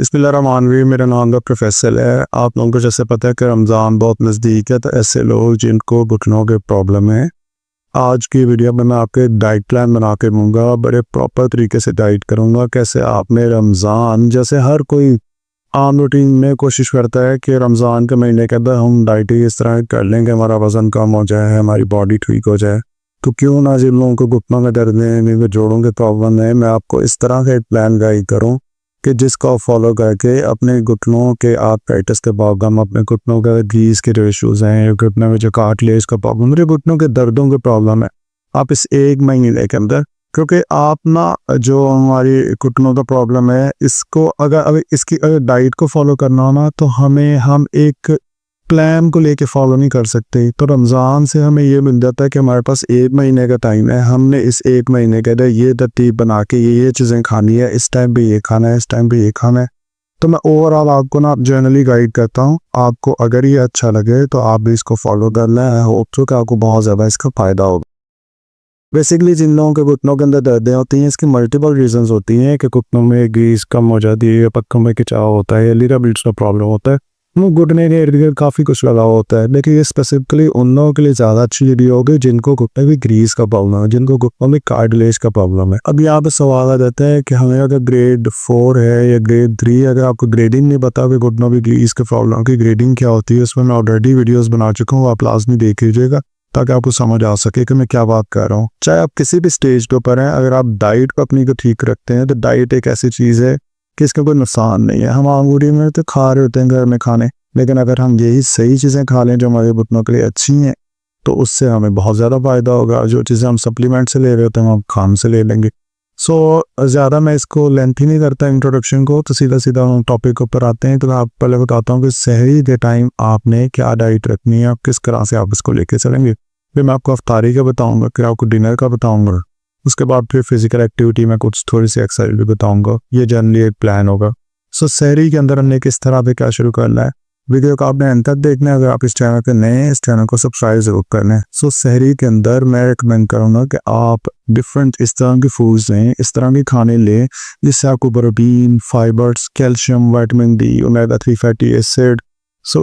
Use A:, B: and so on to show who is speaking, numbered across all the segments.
A: बिस्मिल्लाहिर्रहमानिर्रहीम। मेरा नाम डॉक्टर फैसल है। आप लोगों को जैसे पता है कि रमज़ान बहुत नज़दीक है, तो ऐसे लोग जिनको घुटनों के प्रॉब्लम है, आज की वीडियो में मैं आपके डाइट प्लान बना के दूँगा। बड़े प्रॉपर तरीके से डाइट करूँगा। कैसे आपने रमज़ान जैसे हर कोई आम रूटीन में कोशिश करता है कि रमज़ान के महीने के अंदर हम डाइटिंग इस तरह कर लेंगे हमारा वज़न कम हो जाए, हमारी बॉडी ठीक हो जाए। तो क्यों ना जिन लोगों को घुटनों में दर्द है, जिनको जोड़ों के प्रॉब्लम है, मैं आपको इस तरह का एक प्लान गाइड करूँ कि जिसको फॉलो करके अपने घुटनों के आर्थराइटिस के प्रॉब्लम, अपने घुटनों के ग्रीस के जो इश्यूज़ हैं, घुटनों में जो कार्टिलेज का प्रॉब्लम, मेरे घुटनों के दर्दों के प्रॉब्लम है, आप इस एक महीने के अंदर, क्योंकि आप ना जो हमारी घुटनों का प्रॉब्लम है, इसको अगर इसकी अगर डाइट को फॉलो करना हो ना, तो हम एक प्लान को लेके फॉलो नहीं कर सकते। तो रमज़ान से हमें ये मिल जाता है कि हमारे पास एक महीने का टाइम है, हमने इस एक महीने के अंदर ये तरतीब बना के ये चीज़ें खानी है, इस टाइम पे ये खाना है, इस टाइम पे ये खाना है। तो मैं ओवरऑल आपको ना जनरली गाइड करता हूँ। आपको अगर ये अच्छा लगे तो आप भी इसको फॉलो कर लें। आई होप तो कि आपको बहुत ज़्यादा इसका फ़ायदा होगा। बेसिकली जिन लोगों के घुटनों के अंदर दर्दें होती हैं, इसकी मल्टीपल रीजंस होती हैं कि घुटनों में ग्रीस कम हो जाती है, पक्कों में खिंचाव होता है, लिगामेंट्स का प्रॉब्लम होता है, वो घुटने के इर्द गिर्द काफ़ी कुछ लगा होता है। लेकिन ये स्पेसिफिकली उन लोगों के लिए ज़्यादा अच्छी वीडियो होगी जिनको घुटने में ग्रीस का प्रॉब्लम है, जिनको घुटनों में कार्टिलेज का प्रॉब्लम है। अब यहाँ पे सवाल आ जाता है कि हमें अगर ग्रेड 4 है या ग्रेड 3, अगर आपको ग्रेडिंग नहीं पता कि घुटनों में ग्रीस के प्रॉब्लम की ग्रेडिंग क्या होती है, उसमें मैं ऑलरेडी वीडियोज़ बना चुका हूँ, आप लाजमी देख लीजिएगा ताकि आपको समझ आ सके कि मैं क्या बात कर रहा हूँ। चाहे आप किसी भी स्टेज के ऊपर हैं, अगर आप डाइट को अपनी को ठीक रखते हैं, तो डाइट एक ऐसी चीज़ है कि इसका कोई नुकसान नहीं है। हम आमूरी में तो खा रहे होते हैं घर में खाने, लेकिन अगर हम यही सही चीज़ें खा लें जो हमारे घुटनों के लिए अच्छी हैं, तो उससे हमें बहुत ज़्यादा फ़ायदा होगा। जो चीज़ें हम सप्लीमेंट से ले रहे होते हैं हम खान से ले लेंगे। ज़्यादा मैं इसको लेंथी नहीं करता इंट्रोडक्शन को, तो सीधा सीधा हम टॉपिक के ऊपर आते हैं। तो मैं आप पहले बताता हूँ कि सहरी के टाइम आपने क्या डाइट रखनी है, आप किस तरह से आप इसको लेके चलेंगे। फिर मैं आपको अफ्तारी का बताऊंगा, फिर आपको डिनर का बताऊंगा, उसके बाद फिर फिजिकल एक्टिविटी में कुछ थोड़ी सी एक्सरसाइज भी बताऊंगा। ये जनरली एक प्लान होगा। सहरी के अंदर हमने किस तरह पे क्या शुरू करना है, वीडियो को आपने अंत तक देखना है। अगर आप इस चैनल पे नए हैं, इस चैनल को सब्सक्राइब जरूर करना है। सहरी के अंदर मैं रिकमेंड करूँगा कि आप डिफरेंट इस तरह की फूड्स लें, इस तरह के खाने लें जिससे आपको protein, fibres, calcium, vitamin D, omega 3 fatty acid,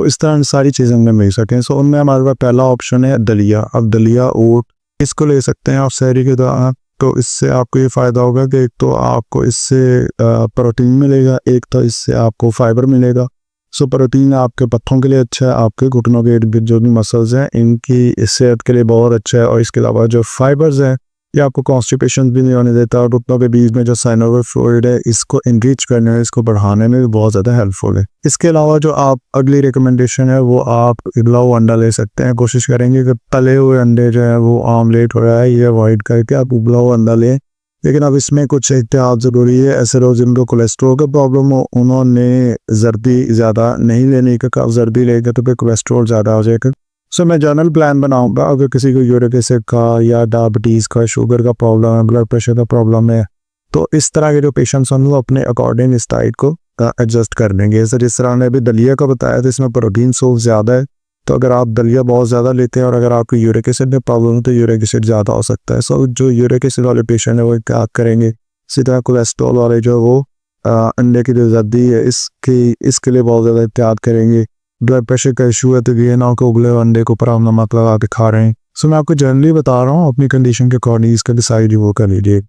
A: इस तरह सारी चीज़ें हमें मिल सकें। उनमें हमारे पास पहला ऑप्शन है दलिया। अब दलिया ओट इसको ले सकते हैं आप सहरी के दौरान। तो इससे आपको ये फ़ायदा होगा कि एक तो आपको इससे प्रोटीन मिलेगा, एक तो इससे आपको फाइबर मिलेगा। प्रोटीन आपके पत्थों के लिए अच्छा है, आपके घुटनों के इर्द गिर्द जो भी मसल्स हैं इनकी सेहत के लिए बहुत अच्छा है। और इसके अलावा जो फाइबर्स हैं ये आपको कॉन्स्टिपेशन भी नहीं होने देता, और घुटनों के बीच में जो साइनोवियल फ्लूइड है इसको इनरिच करने में, इसको बढ़ाने में भी बहुत ज़्यादा हेल्पफुल है। इसके अलावा जो आप अगली रिकमेंडेशन है वो आप उबला हुआ अंडा ले सकते हैं। कोशिश करेंगे कि तले हुए अंडे जो है वो आमलेट हो रहा है ये अवॉइड करके आप उबला हुआ अंडा लें। लेकिन अब इसमें कुछ एहतियात ज़रूरी है। ऐसे लोग जिनको कोलेस्ट्रॉल का प्रॉब्लम हो उन्होंने जर्दी ज़्यादा नहीं लेने का, जर्दी लेगा तो फिर कोलेस्ट्रॉल ज़्यादा हो जाएगा। मैं जनरल प्लान बनाऊंगा। अगर किसी को यूरिक एसिड का या डायबिटीज़ का, शुगर का प्रॉब्लम है, ब्लड प्रेशर का प्रॉब्लम है, तो इस तरह के जो पेशेंट्स हैं वो अपने अकॉर्डिंग इस डाइट को एडजस्ट कर देंगे। जिस तरह ने अभी दलिया का बताया, तो इसमें प्रोटीन सोर्स ज़्यादा है। तो अगर आप दलिया बहुत ज़्यादा लेते हैं और अगर आपको यूरिक एसिड में प्रॉब्लम है तो यूरिक एसिड ज़्यादा हो सकता है। जो यूरिक एसिड वाले पेशेंट है वो क्या करेंगे, सीधा कोलेस्ट्रॉल वाले जो वो अंडे की जो जर्दी है इसके लिए बहुत ज़्यादा एहतियात करेंगे। ब्लड प्रेशर का इशू है तो ये ना कि उबले अंडे के ऊपर आप नमक लगा के खा रहे हैं। मैं आपको जनरली बता रहा हूँ, अपनी कंडीशन के अकॉर्डिंग इसका डिसाइड वो कर लीजिए।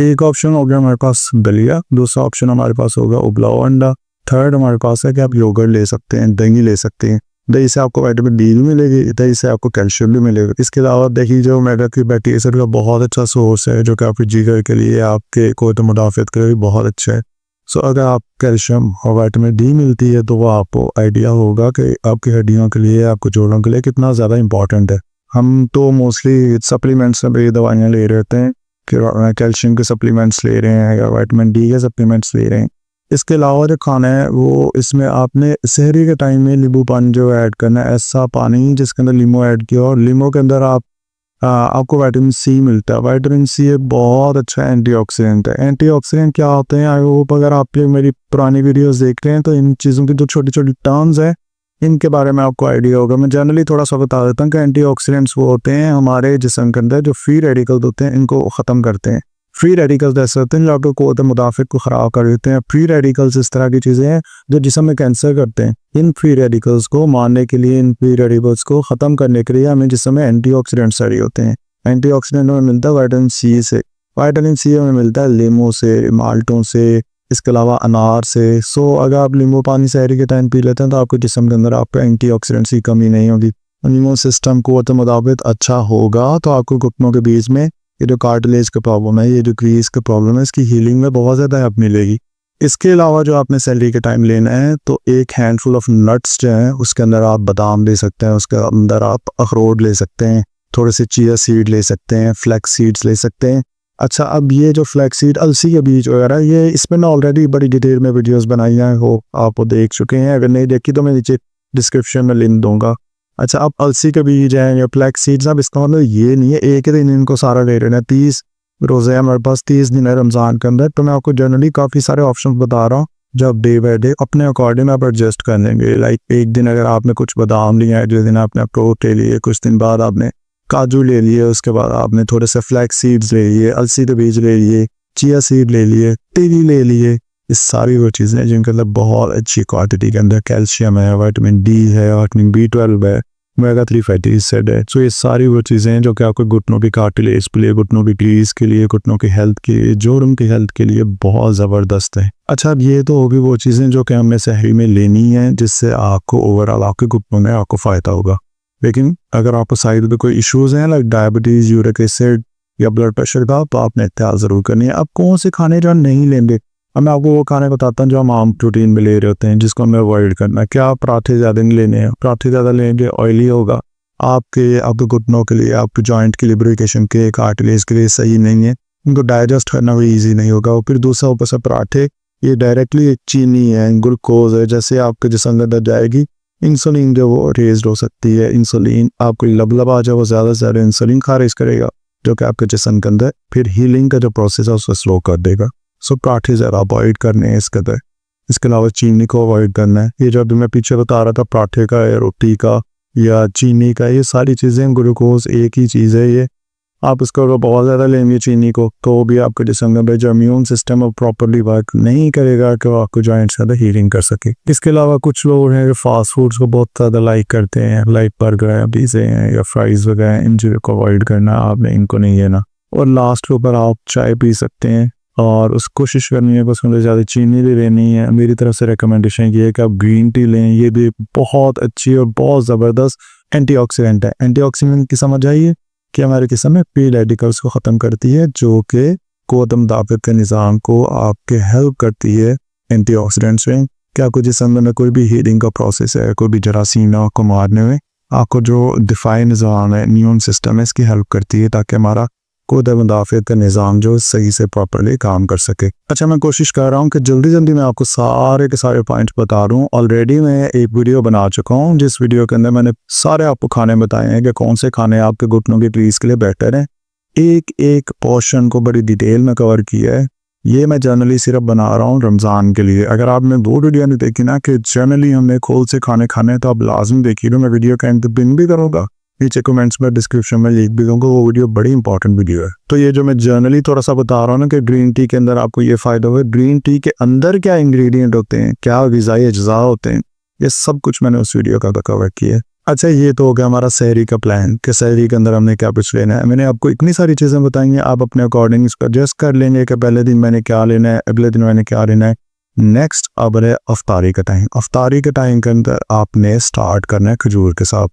A: एक ऑप्शन हो गया हमारे पास दलिया, दूसरा ऑप्शन हमारे पास होगा उबला हुआ अंडा, थर्ड हमारे पास है कि आप योगर्ट ले सकते हैं, दही ले सकते हैं। दही से आपको विटामिन डी भी मिलेगी, दही से आपको कैल्शियम भी मिलेगा। इसके अलावा दही जो ओमेगा 3 फैटी एसिड का बहुत अच्छा सोर्स है, जो कि आपके जिगर के लिए, आपके कोई तो मुदाफ़त के लिए बहुत अच्छा है। अगर आप कैल्शियम और विटामिन डी मिलती है तो वो आपको आइडिया होगा कि आपकी हड्डियों के लिए, आपको जोड़ों के लिए कितना ज़्यादा इंपॉर्टेंट है। हम तो मोस्टली सप्लीमेंट्स में भी दवाइयाँ ले रहे होते हैं कि कैल्शियम के सप्लीमेंट्स ले रहे हैं या विटामिन डी के सप्लीमेंट्स ले रहे हैं। इसके अलावा जो खाना है वो इसमें आपने सहरी के टाइम में नींबू पानी जो ऐड करना है, ऐसा पानी जिसके अंदर लीमो ऐड किया, और लीमो के अंदर आपको विटामिन सी मिलता है। विटामिन सी एक बहुत अच्छा एंटीऑक्सीडेंट है। एंटीऑक्सीडेंट क्या होते हैं, आई होप अगर आप मेरी पुरानी वीडियोस देख रहे हैं तो इन चीज़ों की जो छोटी छोटी टर्म्स हैं इनके बारे में आपको आइडिया होगा। मैं जनरली थोड़ा सा बता देता हूँ कि एंटीऑक्सीडेंट्स वो होते हैं हमारे जिस्म के अंदर जो फ्री रेडिकल्स होते हैं इनको ख़त्म करते हैं। फ्री रेडिकल्स ऐसे होते हैं जो आपके क़ुव्वत मुदाफ़िक को ख़राब कर देते हैं। फ्री रेडिकल्स इस तरह की चीज़ें हैं जो जिस्म में कैंसर करते हैं। इन फ्री रेडिकल्स को मारने के लिए, इन फ्री रेडिकल्स को ख़त्म करने के लिए हमें जिस्म में एंटीऑक्सीडेंट्स चाहिए होते हैं। एंटीऑक्सीडेंट हमें मिलता है विटामिन सी से। विटामिन सी हमें मिलता है लीमू से, माल्टों से, इसके अलावा अनार से। सो अगर आप नींबू पानी सहरी के टाइम पी लेते हैं तो आपके जिस्म के अंदर आपको एंटीऑक्सीडेंट्स की कमी नहीं होगी। इम्यून सिस्टम क़ुव्वत मुदाफ़िक अच्छा होगा तो आपको घुटनों के बीच में ये जो कार्टिलेज का प्रॉब्लम है, ये जो क्रीज का प्रॉब्लम है, इसकी हीलिंग में बहुत ज़्यादा हेल्प मिलेगी। इसके अलावा जो आपने सैलरी के टाइम लेना है तो एक हैंडफुल ऑफ नट्स जो हैं उसके अंदर आप बादाम ले सकते हैं, उसके अंदर आप अखरोट ले सकते हैं, थोड़े से चिया सीड ले सकते हैं, फ्लैक्स सीड्स ले सकते हैं। अच्छा, अब ये जो फ्लैक्स सीड, अलसी के बीज वगैरह, ये इसमें ना ऑलरेडी बड़ी डिटेल में वीडियोस बनाई हैं, हो आप वो देख चुके हैं। अगर नहीं देखी तो मैं नीचे डिस्क्रिप्शन में लिंक दूंगा। अच्छा, अब अलसी के बीज हैं या फ्लैक्स सीड्स, अब इसका मतलब ये नहीं है एक ही दिन इनको सारा ले लेना है। 30 रोज़े हमारे पास, 30 दिन है रमज़ान के अंदर, तो मैं आपको जनरली काफ़ी सारे ऑप्शन बता रहा हूँ जो आप डे बाई डे अपने अकॉर्डिंग आप एडजस्ट कर लेंगे। लाइक एक दिन अगर आपने कुछ बादाम लिया है, अगले दिन आपने अखरोट ले लिए, कुछ दिन बाद आपने काजू ले लिए, उसके बाद आपने थोड़े से फ्लैक्स सीड्स ले लिए, अलसी के बीज ले लिए, चिया सीड ले लिए, टीवी ले लिए। इस सारी वो चीज़ें हैं जिनके अंदर बहुत अच्छी क्वांटिटी के अंदर कैल्शियम है, विटामिन डी है, विटामिन B12 है, ओमेगा 3 फैटी एसिड है। सो ये सारी वो चीज़ें हैं जो कि आपको घुटनों की कार्टिलेज के लिए, घुटनों की क्रीज के लिए, घुटनों की हेल्थ के लिए, जोड़ों की हेल्थ के लिए बहुत ज़बरदस्त है। अच्छा, अब ये तो होगी वो चीज़ें जो कि हमें सहरी में लेनी है जिससे आपको ओवरऑल आपके घुटनों में आपको फ़ायदा होगा। लेकिन अगर आपको साइड में कोई इश्यूज़ हैं लाइक डायबिटीज़, यूरिक एसिड या ब्लड प्रेशर का, तो आपने एहतियात ज़रूर करनी है। अब कौन से खाने जो नहीं लेंगे, अब मैं आपको वो खाने बताता हूँ जो हम आम प्रोटीन में ले रहे होते हैं, जिसको हमें अवॉइड करना है। क्या पराठे ज़्यादा नहीं लेने हैं, पराठे ज़्यादा लेंगे ऑयली होगा, आपके घुटनों के लिए, आपके जॉइंट की लिब्रिकेशन के, कार्टिलेज के लिए सही नहीं है, उनको डाइजेस्ट करना भी ईजी नहीं होगा। और फिर दूसरा ऊपर से पराठे, ये डायरेक्टली चीनी है, ग्लूकोज है, जैसे आपके जिस्म के अंदर जाएगी इंसुलिन जो वो रेज्ड हो सकती है। इंसुलिन आपको लबलबा जो वो ज़्यादा से ज़्यादा इंसुलिन खारिज करेगा जो कि आपके जिस्म के अंदर फिर हीलिंग का जो प्रोसेस है उसको स्लो कर देगा। सो पराठे ज़रा अवॉइड करने हैं इसके अंदर। इसके अलावा चीनी को अवॉइड करना है। ये जो अभी मैं पीछे बता रहा था पराठे का या रोटी का या चीनी का, ये सारी चीज़ें ग्लूकोज एक ही चीज़ है। ये आप इसको अगर बहुत ज़्यादा लेंगे चीनी को तो भी आपके जिस्म के अंदर जो इम्यून सिस्टम है प्रॉपरली वर्क नहीं करेगा कि वो आपको जॉइंट्स के अंदर हीलिंग कर सके। इसके अलावा कुछ लोग हैं जो फास्ट फूड्स को बहुत ज़्यादा लाइक करते हैं, लाइक बर्गर हैं, पिज़्ज़े हैं या फ्राइज़ वगैरह, इन चीज़ों को अवॉइड करना, आपने इनको नहीं लेना। और लास्ट के ऊपर आप चाय पी सकते हैं और उस कोशिश करनी है कि उसमें ज़्यादा चीनी भी लेनी है। मेरी तरफ से रिकमेंडेशन ये है कि आप ग्रीन टी लें, ये भी बहुत अच्छी और बहुत ज़बरदस्त एंटीऑक्सीडेंट है। एंटीऑक्सीडेंट की समझ आइए कि हमारे जिस्म में फ्री रेडिकल्स को ख़त्म करती है जो कि क़ुव्वत मुदाफ़िक के निज़ाम को आपके हेल्प करती है। एंटीऑक्सीडेंट्स में क्या आपको जिस्म में कोई भी हीलिंग का प्रोसेस है, कोई भी जरासीम को मारने में आपको जो दिफाई निज़ाम है, इम्यून सिस्टम है, इसकी हेल्प करती है ताकि हमारा क़ुव्वत मुदाफ़िक का निज़ाम जो सही से प्रॉपरली काम कर सके। अच्छा, मैं कोशिश कर रहा हूँ कि जल्दी मैं आपको सारे के सारे पॉइंट्स बता दूँ। ऑलरेडी मैं एक वीडियो बना चुका हूँ जिस वीडियो के अंदर मैंने सारे आपको खाने बताए हैं कि कौन से खाने आपके घुटनों की क्रीज के लिए बेटर हैं। एक एक पोर्शन को बड़ी डिटेल में कवर किया है। ये मैं जनरली सिर्फ बना रहा हूँ रमज़ान के लिए। अगर आपने वो वीडियो नहीं देखी ना कि जनरली हमने खोल से खाने हैं तो आप लाजमी देखिए। मैं वीडियो का एंड पिन भी करूँगा, नीचे कमेंट्स में डिस्क्रिप्शन में लिख भी दूंगा। वो वीडियो बड़ी इंपॉर्टेंट वीडियो है। तो ये जो मैं जर्नली थोड़ा सा बता रहा हूँ ना कि ग्रीन टी के अंदर आपको ये फ़ायदा होगा, ग्रीन टी के अंदर क्या इंग्रेडिएंट होते हैं, क्या ग़िज़ाई अज्जा होते हैं, ये सब कुछ मैंने उस वीडियो का कवर किया है। अच्छा, ये तो हो गया हमारा सहरी का प्लान कि सहरी के अंदर हमने क्या कुछ लेना है। मैंने आपको इतनी सारी चीज़ें बताई हैं, आप अपने अकॉर्डिंग इसको एडजस्ट कर लेंगे कि पहले दिन मैंने क्या लेना है, अगले दिन मैंने क्या लेना है। नेक्स्ट अब है अफ्तारी का टाइम। अफ्तारी के टाइम के अंदर आपने स्टार्ट करना है खजूर के साथ।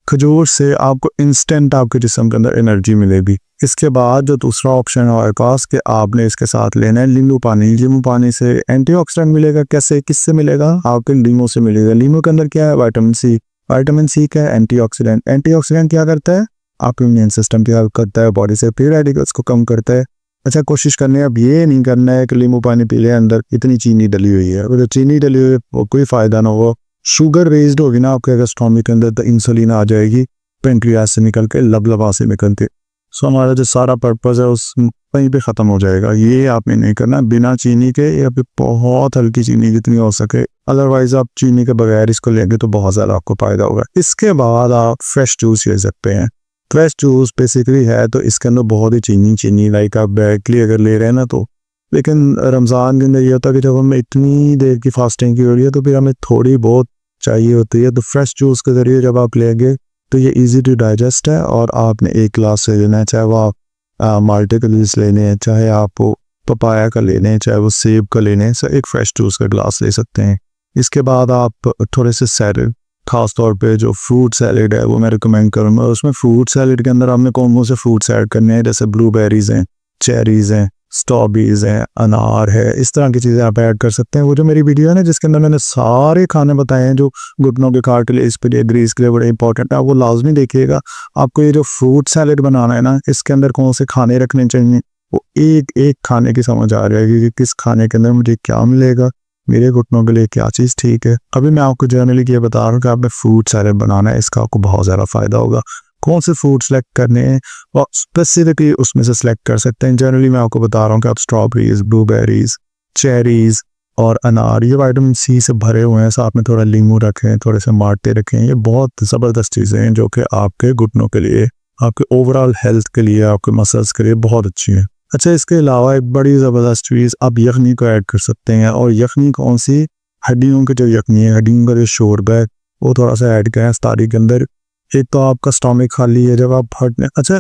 A: खजूर से आपको इंस्टेंट आपके जिस्म के अंदर एनर्जी मिलेगी। इसके बाद जो दूसरा ऑप्शन है हमारे पास कि आपने इसके साथ लेना है नींबू पानी। नींबू पानी से एंटीऑक्सीडेंट मिलेगा। कैसे, किससे मिलेगा? आपके नींबू से मिलेगा। नींबू के अंदर क्या है? Vitamin C. विटामिन सी क्या है? एंटीऑक्सीडेंट। एंटीऑक्सीडेंट क्या करता है? आपके इम्यून सिस्टम की हेल्प करता है, बॉडी से फ्री रेडिकल्स को कम करता है। अच्छा, कोशिश करनी है अब ये नहीं करना है कि नींबू पानी पी ले अंदर इतनी चीनी डली हुई है। अगर चीनी डली हुई है वो कोई फ़ायदा ना हो। शुगर रेज्ड होगी ना आपके अगर स्टोमिक के अंदर तो इंसुलिन आ जाएगी पेंक्रियास से निकल के, लबलबा से निकल के। सो हमारा जो सारा पर्पज़ है उस वहीं पे ख़त्म हो जाएगा। ये आपने नहीं करना बिना चीनी के, या फिर बहुत हल्की चीनी जितनी हो सके। अदरवाइज़ आप चीनी के बगैर इसको लेंगे तो बहुत ज़्यादा आपको फ़ायदा होगा। इसके बाद आप फ्रेश जूस ले सकते हैं। फ्रेश जूस बेसिकली है तो इसके अंदर बहुत ही चीनी लाइक आप डायरेक्टली अगर ले रहे हैं ना तो, लेकिन रमज़ान के अंदर ये होता है कि जब हमें इतनी देर की फास्टिंग की हो रही है तो फिर हमें थोड़ी बहुत चाहिए होती है। तो फ्रेश जूस के ज़रिए जब आप लेंगे तो ये इजी टू डाइजेस्ट है और आपने एक गिलास से लेना है, चाहे वो आप माल्टे का जूस लेने हैं, चाहे आप पपाया का लेने हैं, चाहे वो सेब का लेने हैं, सो एक फ्रेश जूस का गिलास ले सकते हैं। इसके बाद आप थोड़े से सैलड, ख़ास तौर पे जो फ्रूट सैलड है वो मैं रिकमेंड करूँगा। उसमें फ्रूट सैलड के अंदर आपने कौन कौन से फ्रूट्स ऐड करने हैं, जैसे ब्लूबेरीज़ हैं, चेरीज़ हैं, स्ट्रॉबेरीज़ हैं, अनार है, इस तरह की चीज़ें आप ऐड कर सकते हैं। वो जो मेरी वीडियो है ना जिसके अंदर मैंने सारे खाने बताए हैं जो घुटनों के कार्टिलेज के लिए, ग्रीस के लिए बड़े इंपॉर्टेंट है, वो लाजमी देखिएगा। आपको ये जो फ्रूट सैलड बनाना है ना, इसके अंदर कौन से खाने रखने चाहिए वो एक एक खाने की समझ आ जाएगी कि किस खाने के अंदर मुझे क्या मिलेगा, मेरे घुटनों के लिए क्या चीज़ ठीक है। अभी मैं आपको जनरली ये बता रहा हूँ कि आपने फ्रूट सैलड बनाना है, इसका आपको बहुत ज़्यादा फ़ायदा होगा। कौन से फ्रूट सेलेक्ट करने हैं और स्पेसिफिकली उसमें से सिलेक्ट कर सकते हैं। जनरली मैं आपको बता रहा हूँ कि आप स्ट्रॉबेरीज, ब्लूबेरीज, चेरीज़ और अनार ये विटामिन सी से भरे हुए हैं। साथ में थोड़ा नींबू रखें, थोड़े से माल्टे रखें, ये बहुत ज़बरदस्त चीज़ें हैं जो कि आपके घुटनों के लिए, आपके ओवरऑल हेल्थ के लिए, आपके मसल्स के लिए बहुत अच्छी हैं। अच्छा, इसके अलावा एक बड़ी ज़बरदस्त चीज़ आप यखनी को ऐड कर सकते हैं। और यखनी कौन सी, हड्डियों की जो यखनी है, हड्डियों का जो शोरबा है वो थोड़ा सा ऐड करें इफ्तारी के अंदर। एक तो आपका स्टमक खाली है जब आप हटने, अच्छा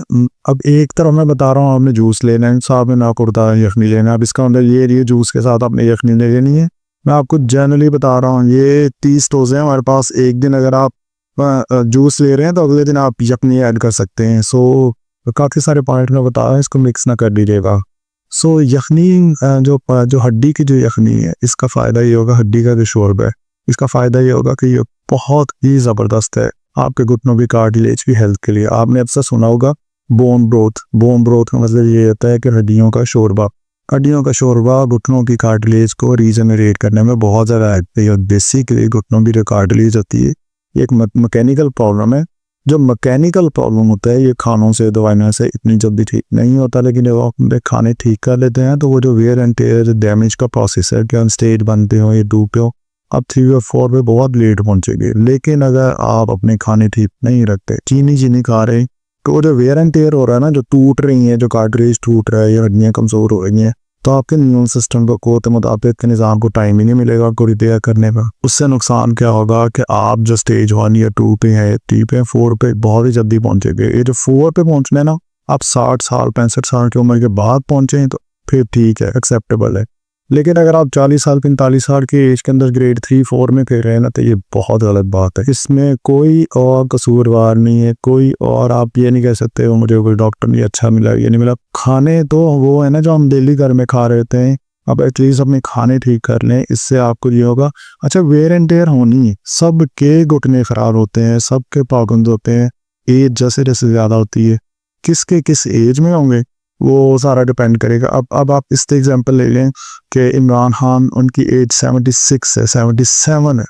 A: अब एक तरफ मैं बता रहा हूँ आपने जूस लेना है, साहब ने आपको बताया यखनी लेना है। अब इसका मतलब ये जूस के साथ आपने यखनी ले लेनी है। मैं आपको जनरली बता रहा हूँ ये 30 डोज़ हैं हमारे पास। एक दिन अगर आप जूस ले रहे हैं तो अगले दिन आप यखनी ऐड कर सकते हैं। सो काफ़ी सारे पॉइंट में बताया, इसको मिक्स ना कर दीजिएगा। सो यखनी जो हड्डी की जो यखनी है, इसका फ़ायदा ये होगा, हड्डी का जो शोरबा है इसका फ़ायदा ये होगा कि ये बहुत ही ज़बरदस्त है आपके घुटनों की कार्टिलेज की हेल्थ के लिए। आपने अक्सर सुना होगा बोन ब्रोथ का मतलब ये होता है कि हड्डियों का शोरबा घुटनों की कार्टिलेज को रीजनरेट करने में बहुत ज़्यादा हेल्प है। और बेसिकली घुटनों की जो कार्टिलेज होती है ये एक मैकेनिकल प्रॉब्लम है। जो मैकेनिकल प्रॉब्लम होता है ये खानों से, दवाइयों से इतनी जल्दी ठीक नहीं होता, लेकिन जब आप खाने ठीक कर लेते हैं तो वो जो वेयर एंड टेयर डैमेज का प्रोसेस है कि स्टेज बनते हो, ये डूबते हो, आप 3 और 4 पे बहुत लेट पहुंचेंगे। लेकिन अगर आप अपने खाने ठीक नहीं रखते, चीनी खा रहे, तो वो जो वेयर एंड टेयर हो रहा है ना, जो टूट रही है, जो कार्टिलेज टूट रहा है या हड्डियाँ कमज़ोर हो रही हैं, तो आपके इम्यून सिस्टम को, क़ुव्वत मुदाफ़अत के निज़ाम को टाइम ही नहीं मिलेगा आपको रिपेयर करने का। उससे नुकसान क्या होगा कि आप जो स्टेज 1 या 2 पे हैं, 3 पे, 4 पे बहुत ही जल्दी पहुंचेंगे। ये जो 4 पे पहुंचना है ना, आप 60 साल 65 साल की उम्र के बाद पहुंचे तो फिर ठीक है, एक्सेप्टेबल है। लेकिन अगर आप 40 साल 45 साल की एज के अंदर ग्रेड 3-4 में फिर रहे ना, तो ये बहुत गलत बात है। इसमें कोई और कसूरवार नहीं है, कोई और आप ये नहीं कह सकते हो मुझे कोई डॉक्टर नहीं अच्छा मिला, ये नहीं मिला। खाने तो वो है ना जो हम डेली घर में खा रहे थे, अब एटलीस्ट अपने खाने ठीक कर लें, इससे आपको ये होगा। अच्छा, वेयर एंड टेयर होनी है, सब के घुटने खराब होते हैं, सब के प्रॉब्लम्स होते हैं, एज जैसे जैसे ज़्यादा होती है। किसके किस एज में होंगे वो सारा डिपेंड करेगा। अब आप इस एग्जांपल ले लें कि इमरान खान, उनकी एज 76 है, 77 है,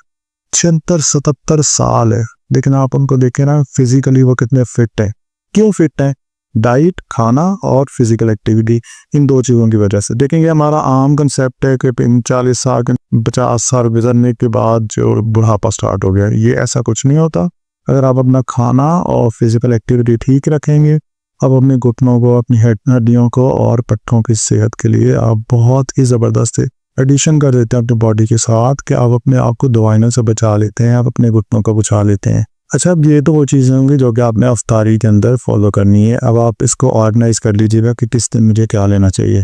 A: 76-77 साल है, लेकिन आप उनको देखें ना फिजिकली वो कितने फिट हैं। क्यों फिट हैं? डाइट, खाना और फिजिकल एक्टिविटी, इन 2 चीज़ों की वजह से। देखेंगे हमारा आम कंसेप्ट है कि 40 साल 50 साल गुजरने के बाद जो बुढ़ापा स्टार्ट हो गया, ये ऐसा कुछ नहीं होता। अगर आप अपना खाना और फिजिकल एक्टिविटी ठीक रखेंगे, अब अपने घुटनों को, अपनी हड्डियों को और पट्टों की सेहत के लिए आप बहुत ही ज़बरदस्त एडिशन कर देते हैं अपनी बॉडी के साथ कि आप अपने आप को दवाइयों से बचा लेते हैं, आप अपने घुटनों को बचा लेते हैं। अच्छा, अब ये तो वो चीज़ें होंगी जो कि आपने इफ्तारी के अंदर फॉलो करनी है। अब आप इसको ऑर्गेनाइज कर लीजिएगा कि किस दिन मुझे क्या लेना चाहिए।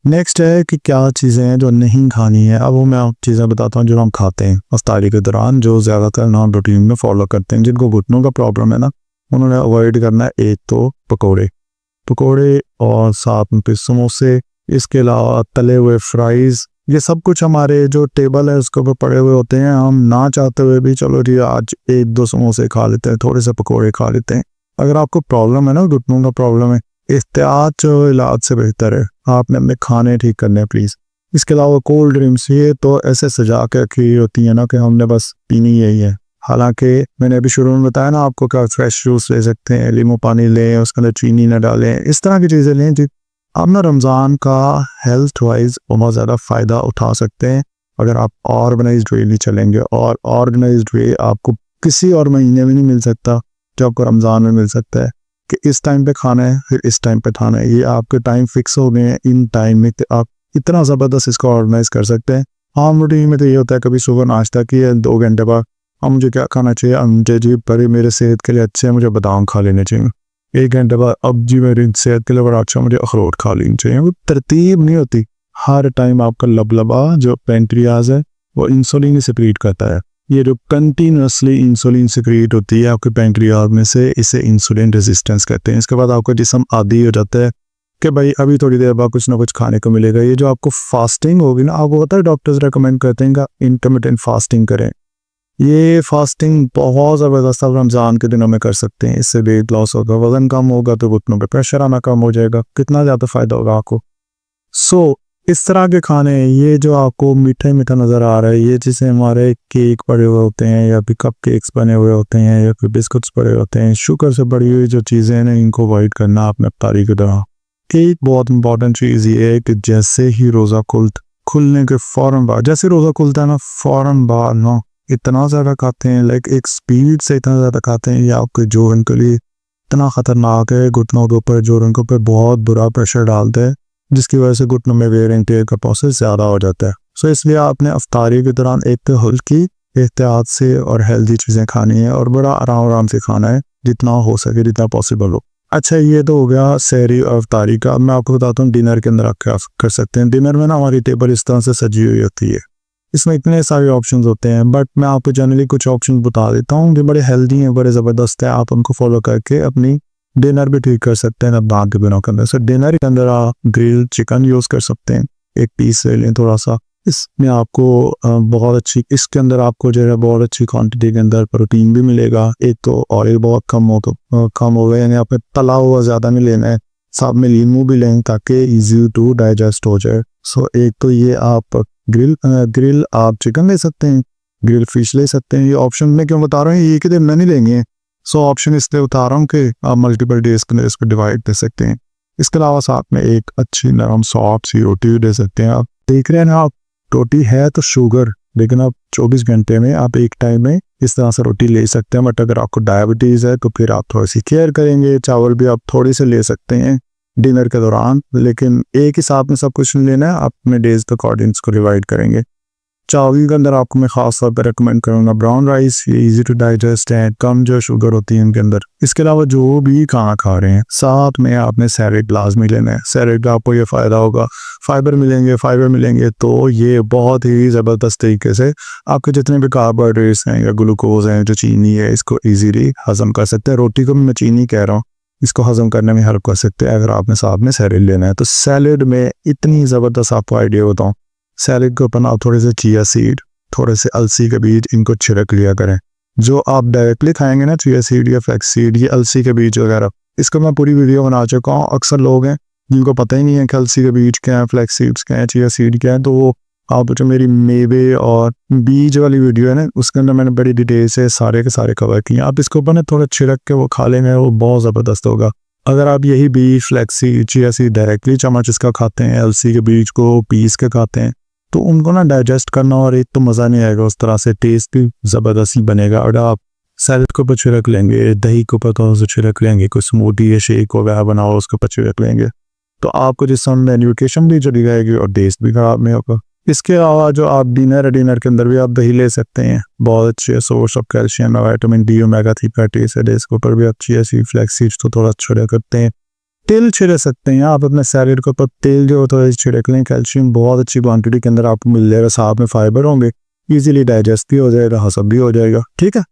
A: नेक्स्ट है कि क्या चीज़ें हैं जो नहीं खानी है। अब वो मैं आप चीज़ें बताता हूँ जो हम खाते हैं इफ्तारी के दौरान, जो ज़्यादातर नॉन रूटीन में फॉलो करते हैं। जिनको घुटनों का प्रॉब्लम है ना, उन्होंने अवॉइड करना है एक तो पकोड़े और साथ में फिर समोसे, इसके अलावा तले हुए फ्राइज़, ये सब कुछ हमारे जो टेबल है उसके ऊपर पड़े हुए होते हैं। हम ना चाहते हुए भी चलो जी आज 1-2 समोसे खा लेते हैं, थोड़े से पकोड़े खा लेते हैं। अगर आपको प्रॉब्लम है ना, घुटनों का प्रॉब्लम है, एहतियात जो इलाज से बेहतर है। आपने अपने खाने ठीक करने हैं प्लीज़। इसके अलावा कोल्ड ड्रिंक्स, ये तो ऐसे सजा के रखी होती है ना कि हमने बस पीनी यही है। हालांकि मैंने अभी शुरू में बताया ना आपको क्या फ्रेश जूस ले सकते हैं, नींबू पानी लें, उसके अंदर चीनी ना डालें, इस तरह की चीज़ें लें जी। आप ना रमज़ान का हेल्थ वाइज बहुत ज़्यादा फ़ायदा उठा सकते हैं अगर आप ऑर्गेनाइज्ड वे नहीं चलेंगे। और ऑर्गेनाइज्ड वे आपको किसी और महीने में नहीं मिल सकता जो आपको रमज़ान में मिल सकता है। कि इस टाइम पे खाना है फिर इस टाइम पे खाना है, ये आपके टाइम फिक्स हो गए हैं। इन टाइम में आप इतना ज़बरदस्त इसको ऑर्गेनाइज कर सकते हैं। आम रूटीन में तो ये होता है कभी सुबह नाश्ता किया 2 घंटे बाद अब मुझे क्या खाना चाहिए, अब मुझे जी बड़े मेरे सेहत के लिए अच्छे हैं, मुझे बादाम खा लेने चाहिए। 1 घंटे बाद अब जी मेरी सेहत के लिए बड़ा अच्छा, मुझे अखरोट खा लेनी चाहिए। वो तरतीब नहीं होती। हर टाइम आपका लबलबा जो पेंक्रियाज है वो इंसुलिन ही सिक्रीट करता है। ये जो कंटिन्यूसली इंसुलिन सिक्रीट होती है आपके पेंक्रियाज में से, इसे इंसुलिन रेजिस्टेंस कहते हैं। इसके बाद आपका जिस्म आदी हो जाता है कि भाई अभी थोड़ी देर बाद कुछ ना कुछ खाने को मिलेगा। ये जो आपको फास्टिंग होगी ना, आपको पता है डॉक्टर्स रेकमेंड करते हैं कि इंटरमिटेंट फास्टिंग करें। ये फास्टिंग बहुत ज़बरदस्त आप रमज़ान के दिनों में कर सकते हैं। इससे वेट लॉस होगा, वज़न कम होगा तो घुटनों पे प्रेशर आना कम हो जाएगा, कितना ज़्यादा फ़ायदा होगा आपको। इस तरह के खाने, ये जो आपको मीठा मीठा नज़र आ रहा है, ये जैसे हमारे केक पड़े हुए होते हैं या फिर कप केक्स बने हुए होते हैं या फिर बिस्कुट्स पड़े होते हैं, शुगर से बड़ी हुई जो चीज़ें हैं इनको अवॉइड करना आपने इफ्तारी की तरह। एक बहुत इंपॉर्टेंट चीज़ ये है कि जैसे ही रोज़ा खुलने के फ़ौरन बाद, जैसे रोज़ा खुलता है ना फ़ौरन बाद ना इतना ज़्यादा खाते हैं, लाइक एक स्पीड से इतना ज़्यादा खाते हैं, ये आपके जोड़न के लिए इतना ख़तरनाक है। घुटनों के ऊपर, जोड़न के ऊपर बहुत बुरा प्रेशर डालता है, जिसकी वजह से घुटनों में वेयर एंड टेयर का प्रोसेस ज़्यादा हो जाता है। इसलिए आपने अफ्तारी के दौरान एक तो हल्की एहतियात से और हेल्दी चीज़ें खानी है और बड़ा आराम से खाना है, जितना हो सके, जितना पॉसिबल हो। अच्छा, ये तो हो गया सहरी और अफ्तारी का। अब मैं आपको बताता हूँ डिनर के अंदर आप क्या कर सकते हैं। डिनर में ना हमारी टेबल इस तरह से सजी हुई होती है, इसमें इतने सारे ऑप्शंस होते हैं, बट मैं आपको जनरली कुछ ऑप्शन बता देता हूँ जो बड़े हेल्दी हैं, बड़े ज़बरदस्त हैं। आप उनको फॉलो करके अपनी डिनर भी ठीक कर सकते हैं रमज़ान के दिनों के अंदर। डिनर के अंदर आप ग्रिल चिकन यूज़ कर सकते हैं, एक पीस ले लें थोड़ा सा। इसमें आपको बहुत अच्छी, इसके अंदर आपको जो है बहुत अच्छी क्वांटिटी के अंदर प्रोटीन भी मिलेगा। एक तो ऑयल बहुत कम हो गया, यानी आपने तला हुआ ज़्यादा नहीं लेना है, साथ में लीमू भी लें ताकि ईजी टू डाइजेस्ट हो जाए। एक तो ये आप ग्रिल आप चिकन ले सकते हैं, ग्रिल फिश ले सकते हैं। ये ऑप्शन में क्यों बता रहा हूँ, ये एक दिन में नहीं लेंगे। ऑप्शन इसलिए बता रहा हूँ कि आप मल्टीपल डेज के अंदर इसको डिवाइड दे सकते हैं। इसके अलावा साथ में एक अच्छी नरम सॉफ्ट सी रोटी भी दे सकते हैं। आप देख रहे हैं ना, आप रोटी है तो शुगर, लेकिन आप 24 घंटे में आप एक टाइम में इस तरह से रोटी ले सकते हैं। बट अगर आपको डायबिटीज़ है तो फिर आप थोड़ी सी केयर करेंगे। चावल भी आप थोड़ी से ले सकते हैं डिनर के दौरान, लेकिन एक ही साथ में सब कुछ नहीं लेना है, आप अपने डेज के अकॉर्डिंग इसको डिवाइड करेंगे। चावल के अंदर आपको मैं खास तौर पर रेकमेंड करूँगा ब्राउन राइस, ये इजी टू डाइजेस्ट है, कम जो शुगर होती है इनके अंदर। इसके अलावा जो भी खाना खा रहे हैं साथ में आपने सैलेड लाजमी लेना है। सैलेड का आपको ये फ़ायदा होगा, फाइबर मिलेंगे तो ये बहुत ही ज़बरदस्त तरीके से आपके जितने भी कार्बोहाइड्रेट्स हैं या ग्लूकोज हैं, जो चीनी है, इसको ईजीली हज़म कर सकते हैं। रोटी को मैं चीनी कह रहा हूँ, इसको हज़म करने में हेल्प कर सकते हैं अगर आपने साथ में सैलेड लेना है। तो सैलेड में इतनी ज़बरदस्त आपको आइडिया बताऊँ, सैलेड के ऊपर आप थोड़े से चिया सीड, थोड़े से अलसी के बीज, इनको छिड़क लिया करें। जो आप डायरेक्टली खाएंगे ना, चिया सीड या फ्लैक्स सीड, ये अलसी के बीज वगैरह, इसको मैं पूरी वीडियो बना चुका हूँ। अक्सर लोग हैं जिनको पता ही नहीं है कि अलसी के बीज क्या है, फ्लैक्स सीड्स क्या है, चिया सीड क्या है। तो वो आप जो मेरी मेवे और बीज वाली वीडियो है ना, उसके अंदर मैंने बड़ी डिटेल से सारे के सारे कवर किए। आप इसके ऊपर ना थोड़ा छिड़क के वो खा लेंगे, वो बहुत ज़बरदस्त होगा। अगर आप यही बीज, flax seed, chia seed directly चम्मच इसका खाते हैं, अलसी के बीज को पीस के खाते हैं, तो उनको ना डाइजेस्ट करना और एक तो मज़ा नहीं आएगा, उस तरह से टेस्ट भी ज़बरदस्त ही बनेगा। और आप सैलेड के ऊपर छिड़क लेंगे, दही के ऊपर थोड़ा सा छिड़क लेंगे, कोई स्मूदी या शेक वगैरह बनाओ उसके ऊपर छिड़क लेंगे, तो आपको जिसम में न्यूट्रिशन भी चली जाएगी और टेस्ट भी खराब नहीं होगा। इसके अलावा जो आप डिनर के अंदर भी आप दही ले सकते हैं, बहुत अच्छे source of calcium, vitamin D, omega 3 fatty acid, इसके ऊपर भी अच्छी ऐसी फ्लैक्स सीड्स तो थोड़ा छिड़क करते हैं। तेल छिड़क सकते हैं आप अपने सैलेड के ऊपर, तेल जो होता है छिड़क लें। कैल्शियम बहुत अच्छी क्वांटिटी के अंदर आपको मिल जाएगा, साथ में फाइबर होंगे, इजीली डाइजेस्ट भी हो जाएगा, हजम भी हो जाएगा। ठीक है।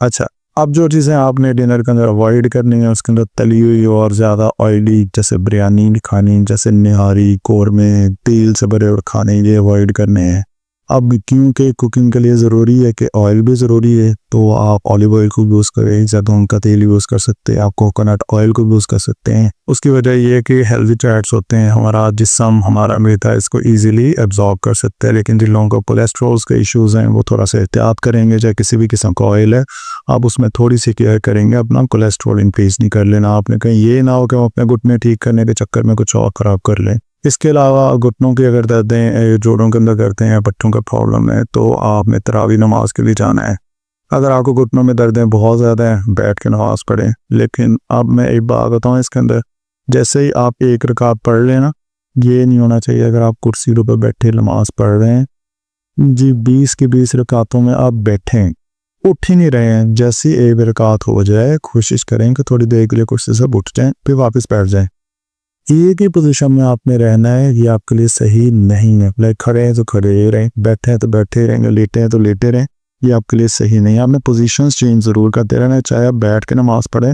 A: अच्छा, अब जो चीज़ें आपने डिनर के अंदर अवॉइड करनी है, उसके अंदर तली हुई और ज़्यादा ऑयली, जैसे बिरयानी नहीं खानी, जैसे निहारी, कौरमे, तेल से भरे हुए खाने, ये अवॉइड करने हैं। अब क्योंकि कुकिंग के लिए ज़रूरी है कि ऑयल भी ज़रूरी है, तो आप ऑलिव ऑयल को यूज़ करें, जैतून का तेल यूज़ कर सकते हैं, आप कोकोनट ऑयल को यूज़ कर सकते हैं। उसकी वजह ये है कि हेल्दी फैट्स होते हैं, हमारा जिस्म, हमारा मैदा इसको इजीली एब्जॉर्ब कर सकते हैं। लेकिन जिन लोगों को कोलेस्ट्रॉल के इश्यूज़ हैं वो थोड़ा सा एहतियात करेंगे। चाहे किसी भी किस्म का ऑयल है, आप उसमें थोड़ी सी केयर करेंगे, अपना कोलेस्ट्रॉल इंक्रीज़ नहीं कर लेना आपने। कहीं ये ना हो कि हम अपने घुटने ठीक करने के चक्कर में कुछ और ख़राब कर लें। इसके अलावा घुटनों की अगर दर्दें जोड़ों के अंदर करते हैं, पट्टों का प्रॉब्लम है, तो आपने तरावी नमाज के लिए जाना है, अगर आपको घुटनों में दर्द है बहुत ज़्यादा है, बैठ के नमाज पढ़ें। लेकिन अब मैं एक बात बताऊँ इसके अंदर, जैसे ही आप एक रकात पढ़ लें ना, ये नहीं होना चाहिए अगर आप कुर्सी पर बैठे नमाज पढ़ रहे हैं जी 20 की 20 रकातों में आप बैठें, उठ ही नहीं रहे हैं, जैसी एक रकात हो जाए कोशिश करें कि थोड़ी देर के लिए कुर्सी से उठ जाएं, फिर वापस बैठ जाएं। एक ही पोजीशन में आपने रहना है, ये आपके लिए सही नहीं है। लाइक खड़े हैं तो खड़े ही रहें, बैठे हैं तो बैठे रहें, लेटे हैं तो लेटे रहें, ये आपके लिए सही नहीं है। आपने पोजीशंस चेंज ज़रूर करते रहना है, चाहे आप बैठ के नमाज पढ़ें,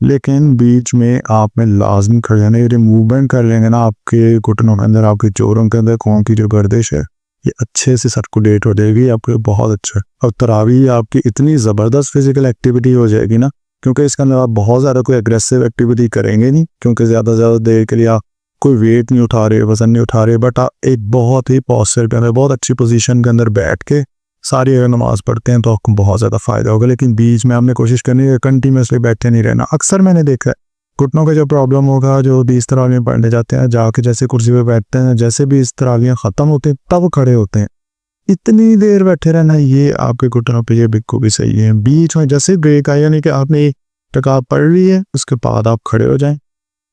A: लेकिन बीच में आपने लाजमी खड़े रहना। यदि मूवमेंट कर लेंगे ना आपके घुटनों के अंदर, आपके जोड़ों के अंदर खून की जो गर्दिश है ये अच्छे से सर्कुलेट हो जाएगी, आपके लिए बहुत अच्छा है। और तरावी आपकी इतनी ज़बरदस्त फिजिकल एक्टिविटी हो जाएगी ना, क्योंकि इसके अंदर आप बहुत ज़्यादा कोई एग्रेसिव एक्टिविटी करेंगे नहीं, क्योंकि ज़्यादा से ज़्यादा देर के लिए आप कोई वेट नहीं उठा रहे, वजन नहीं उठा रहे, बट आप एक बहुत ही पॉस्चर के अंदर बहुत अच्छी पोजीशन के अंदर बैठ के सारी अगर नमाज पढ़ते हैं तो आपको बहुत ज़्यादा फ़ायदा होगा। लेकिन बीच में आपने कोशिश करनी है कंटिन्यूसली बैठे नहीं रहना। अक्सर मैंने देखा है घुटनों का जो प्रॉब्लम होगा, जो 20 तरावियाँ पढ़ने जाते हैं, जाके जैसे कुर्सी पे बैठते हैं, जैसे 20 तरावियाँ ख़त्म होते हैं तब खड़े होते हैं, इतनी देर बैठे रहना ये आपके घुटनों पे ये बिल्कुल भी सही है। बीच में जैसे ब्रेक आया, यानी कि आपने एक रकात पढ़ ली है, उसके बाद आप खड़े हो जाएं,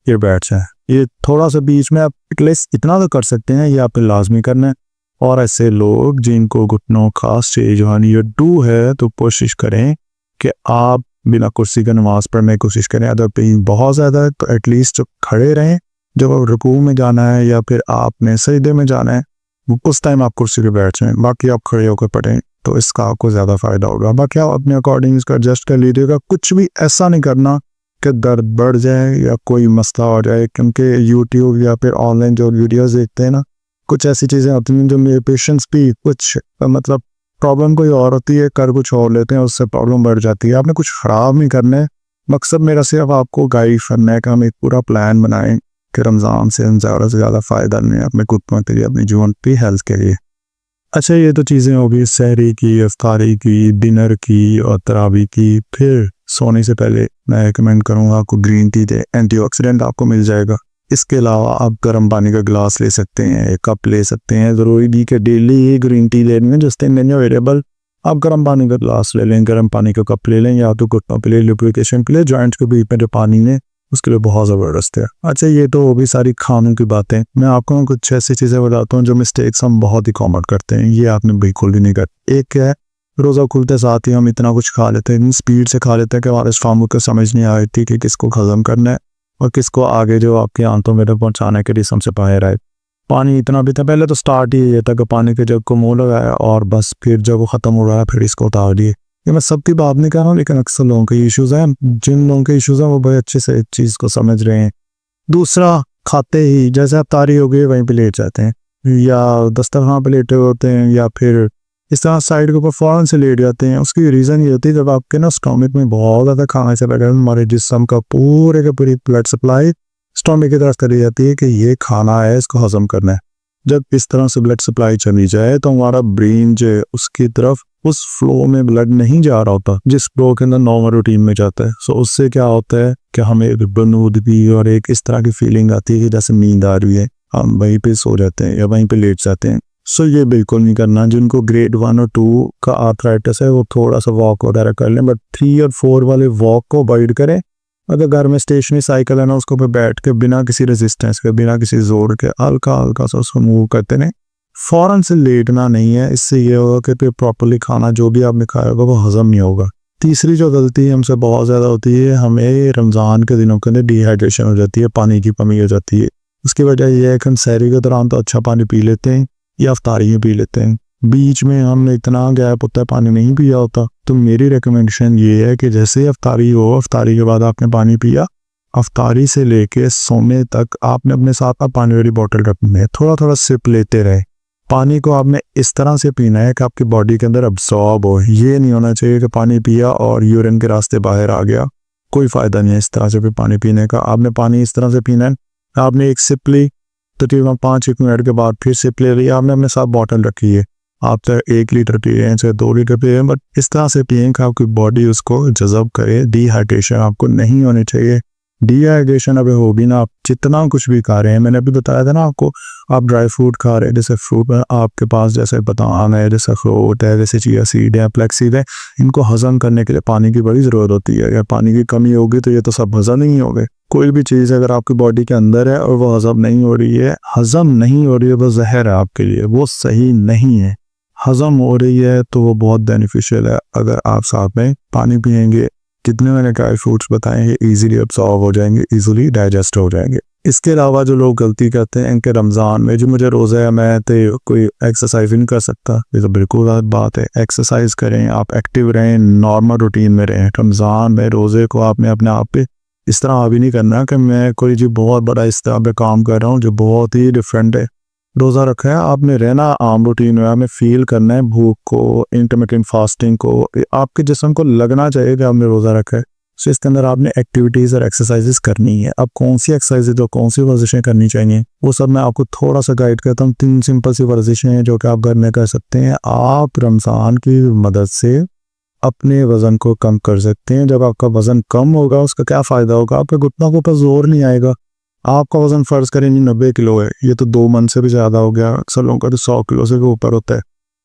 A: ये बैठ जाएं। ये थोड़ा सा बीच में आप एटलीस्ट इतना तो कर सकते हैं, ये आपको लाजमी करना है। और ऐसे लोग जिनको घुटनों का स्टेज 1 या 2 है, तो कोशिश करें कि आप बिना कुर्सी का नमाज पढ़ने की कोशिश करें। अगर पेन बहुत ज़्यादा है तो एटलीस्ट खड़े रहें, जब आप रुकू में जाना है या फिर आपने सजदे में जाना है उस टाइम आप कुर्सी पे बैठ जाएं, बाकी आप खड़े होकर पढ़ें, तो इसका आपको ज़्यादा फ़ायदा होगा। बाकी आप अपने अकॉर्डिंग इसका एडजस्ट कर लीजिएगा। कुछ भी ऐसा नहीं करना कि दर्द बढ़ जाए या कोई मसला हो जाए, क्योंकि यूट्यूब या फिर ऑनलाइन जो वीडियोस देखते हैं ना, कुछ ऐसी चीज़ें होती हैं जो मेरे पेशेंट्स भी कुछ मतलब प्रॉब्लम कोई और होती है, कर कुछ और लेते हैं, उससे प्रॉब्लम बढ़ जाती है। आपने कुछ ख़राब नहीं करना है, मकसद मेरा सिर्फ आपको गाइड करना है कि हम एक पूरा प्लान बनाएं कि रमज़ान से हम ज़्यादा से ज़्यादा फ़ायदा लें अपने घुटनों के लिए, अपने जीवन की हेल्थ के लिए। अच्छा, ये तो चीज़ें हो गई सहरी की, इफ्तारी की, डिनर की और तरावी की। फिर सोने से पहले मैं रिकमेंड करूँगा आपको ग्रीन टी दे, एंटीऑक्सीडेंट आपको मिल जाएगा। इसके अलावा आप गर्म पानी का गिलास ले सकते हैं, एक कप ले सकते हैं। ज़रूरी नहीं कि डेली ही ग्रीन टी लेनी है, जिस दिन नहीं अवेलेबल आप गर्म पानी का गिलास ले लें, गर्म पानी का कप ले लें, या तो घुटनों के लिए, लुब्रिकेशन के लिए, जॉइंट्स के बीच में जो पानी ने उसके लिए बहुत ज़बरदस्त है। अच्छा, ये तो वो भी सारी खानों की बातें। मैं आपको कुछ ऐसी चीज़ें बताता हूँ जो मिस्टेक्स हम बहुत ही कॉमन करते हैं, ये आपने बिल्कुल भी नहीं करते। एक है, रोज़ा खुलते साथ ही हम इतना कुछ खा लेते हैं, स्पीड से खा लेते हैं कि हमारे स्टमक को समझ नहीं आ थी कि किसको हजम करना है और किसको आगे जो आपके आंतों में पहुँचाने के लिए हमसे बाहर आए। पानी इतना भी था, पहले तो स्टार्ट ही ये था कि पानी के जग को मुँह लगाया और बस, फिर जब वो ख़त्म हो रहा है फिर इसको उतार दिए। ये मैं सबकी बात नहीं कर रहा हूँ, लेकिन अक्सर लोगों के इश्यूज़ हैं। जिन लोगों के इश्यूज़ हैं वो बड़े अच्छे से इस चीज़ को समझ रहे हैं। दूसरा, खाते ही जैसे अफ्तारी हो गई वहीं पे लेट जाते हैं, या दस्तरखान पे लेटे होते हैं, या फिर इस तरह साइड के ऊपर फ़ौरन से लेट जाते हैं। उसकी रीज़न ये होती है, जब आपके ना स्टोमक में बहुत ज़्यादा खाना चला गया, हमारे जिस्म का पूरे का पूरी ब्लड सप्लाई स्टोमक की तरफ करी जाती है कि ये खाना है, इसको हजम करना है। जब इस तरह से ब्लड सप्लाई चली जाए तो हमारा ब्रेन जो है उसकी तरफ उस फ्लो में ब्लड नहीं जा रहा होता जिस फ्लो के अंदर नॉर्मल रूटीन में जाता है। सो उससे क्या होता है कि हमें एक बनूदगी और एक इस तरह की फीलिंग आती है कि जैसे नींद आ रही है, हम वहीं पे सो जाते हैं या वहीं पे लेट जाते हैं। सो ये बिल्कुल नहीं करना। जिनको ग्रेड 1 और 2 का आर्थराइटिस है वो थोड़ा सा वॉक वगैरह कर लें, बट 3 और 4 वाले वॉक को अवॉइड करें। अगर घर में स्टेशनरी साइकिल है ना, उसको पे बैठ के बिना किसी रेजिस्टेंस के, बिना किसी जोर के हल्का हल्का सा उसको मूव करते रहें। फ़ौरन से लेटना नहीं है, इससे ये होगा कि फिर प्रॉपर्ली खाना जो भी आपने खाया होगा वो हजम नहीं होगा। तीसरी जो गलती हमसे बहुत ज़्यादा होती है, हमें रमज़ान के दिनों के अंदर डिहाइड्रेशन हो जाती है, पानी की कमी हो जाती है। उसकी वजह यह है कि हम सहरी के दौरान तो अच्छा पानी पी लेते हैं या अफ्तारी में पी लेते हैं, बीच में हमने इतना गैप होता है पानी नहीं पिया होता। तो मेरी रिकमेंडेशन ये है कि जैसे अफ्तारी हो, अफ्तारी के बाद आपने पानी पिया, अफ्तारी से लेके सोने तक आपने अपने साथ पानी वाली बोतल रखनी है, थोड़ा थोड़ा सिप लेते रहे। पानी को आपने इस तरह से पीना है कि आपकी बॉडी के अंदर अब्सॉर्ब हो। ये नहीं होना चाहिए कि पानी पिया और यूरिन के रास्ते बाहर आ गया, कोई फ़ायदा नहीं है इस तरह से फिर पानी पीने का। आपने पानी इस तरह से पीना है, आपने एक सिप ली, तकरीबन 5-1 मिनट के बाद फिर सिप ले लिया, आपने अपने साथ बॉटल रखी है, आप चाहे 1 लीटर पिए चाहे 2 लीटर पिए, बट इस तरह से पिए कि आपकी बॉडी उसको जज़ब करे। डिहाइड्रेशन आपको नहीं होनी चाहिए। डिहाइड्रेशन अगर होगी ना, आप जितना कुछ भी खा रहे हैं, मैंने अभी बताया था ना आपको, आप ड्राई फ्रूट खा रहे हैं, जैसे फ्रूट में आपके पास जैसे बादाम है, जैसे अखरोट है, जैसे चिया सीड है, फ्लैक्स सीड है, इनको हजम करने के लिए पानी की बड़ी ज़रूरत होती है। अगर पानी की कमी होगी तो ये तो सब हजम नहीं होंगे। कोई भी चीज़ अगर आपकी बॉडी के अंदर है और वो हजम नहीं हो रही है, वो जहर है आपके लिए, वो सही नहीं है। हजम हो रही है तो वो बहुत बेनिफिशियल है। अगर आप साथ में पानी पियेंगे, जितने मैंने ड्राई फ्रूट्स बताए हैं, इजीली अब्सॉर्ब हो जाएंगे, इजीली डाइजेस्ट हो जाएंगे। इसके अलावा जो लोग गलती करते हैं इनके रमज़ान में, जो मुझे रोज़ा है मैं तो कोई एक्सरसाइज नहीं कर सकता, ये तो बिल्कुल गलत बात है। एक्सरसाइज करें, आप एक्टिव रहें, नॉर्मल रूटीन में रहें। रमज़ान में रोज़े को आपने अपने आप पे इस तरह हावी नहीं करना कि मैं कोई जी बहुत बड़ा इस तरह पे काम कर रहा हूँ जो बहुत ही डिफरेंट है। रोज़ा रखा है आपने, रहना आम रूटीन में, आपने फील करना है भूख को, इंटरमिटेंट फास्टिंग को, आपके जिस्म को लगना चाहिए कि आपने रोज़ा रखा है। सो इसके अंदर आपने एक्टिविटीज़ और एक्सरसाइजेस करनी है। अब कौन सी एक्सरसाइजेज और कौन सी वर्जिशें करनी चाहिए वो सब मैं आपको थोड़ा सा गाइड करता हूँ। 3 सिंपल सी वर्जिशें हैं जो कि आप घर में कर सकते हैं। आप रमज़ान की मदद से अपने वज़न को कम कर सकते हैं। जब आपका वज़न कम होगा उसका क्या फ़ायदा होगा, आपके घुटनों के ऊपर जोर नहीं आएगा। आपका वज़न फ़र्ज़ करें 90 किलो है, ये तो 2 मन से भी ज़्यादा हो गया। अक्सर लोगों का तो 100 किलो से भी ऊपर होता है।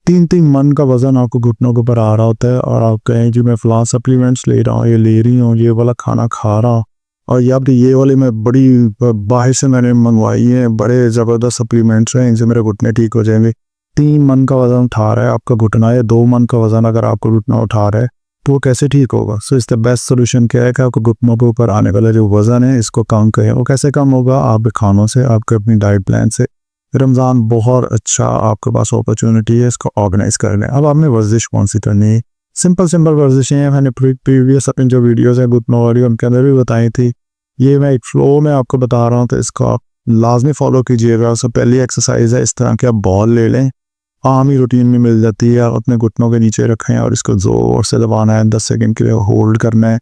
A: 3-3 मन का वज़न आपको घुटनों के ऊपर आ रहा होता है और आप कहें जी मैं फ़लाँ सप्लीमेंट्स ले रहा हूँ, ये ले रही हूँ, ये वाला खाना खा रहा हूँ, और या फिर ये वाली मैं बड़ी बाहर से मैंने मंगवाई है, बड़े ज़बरदस्त सप्लीमेंट्स हैं, इनसे मेरे घुटने ठीक हो जाएंगे। 3 मन का वज़न उठा रहा है आपका घुटना, या 2 मन का वज़न अगर आपको घुटना उठा रहा है तो वो कैसे ठीक होगा। सो इसका बेस्ट सोल्यूशन क्या है कि आपको घुटनों के ऊपर आने वाला जो वज़न है इसको कम करें। वो कैसे कम होगा, आपके खानों से, आपके अपनी डाइट प्लान से। रमज़ान बहुत अच्छा आपके पास अपॉर्चुनिटी है इसको ऑर्गेनाइज कर लें। अब आपने वर्जिश कौन सी करनी है, सिंपल वर्जिशें हैं, मैंने प्रीवियस अपनी जो वीडियोज़ है घुटनों वाली उनके अंदर भी बताई थी। ये मैं एक फ्लो में आपको बता रहा हूँ तो इसको आप लाजमी फॉलो कीजिएगा। सो पहली एक्सरसाइज है, इस तरह के आप बॉल ले लें, आम ही रूटीन में मिल जाती है। आप अपने घुटनों के नीचे रखें और इसको ज़ोर से दबाना है, 10 सेकंड के लिए होल्ड करना है।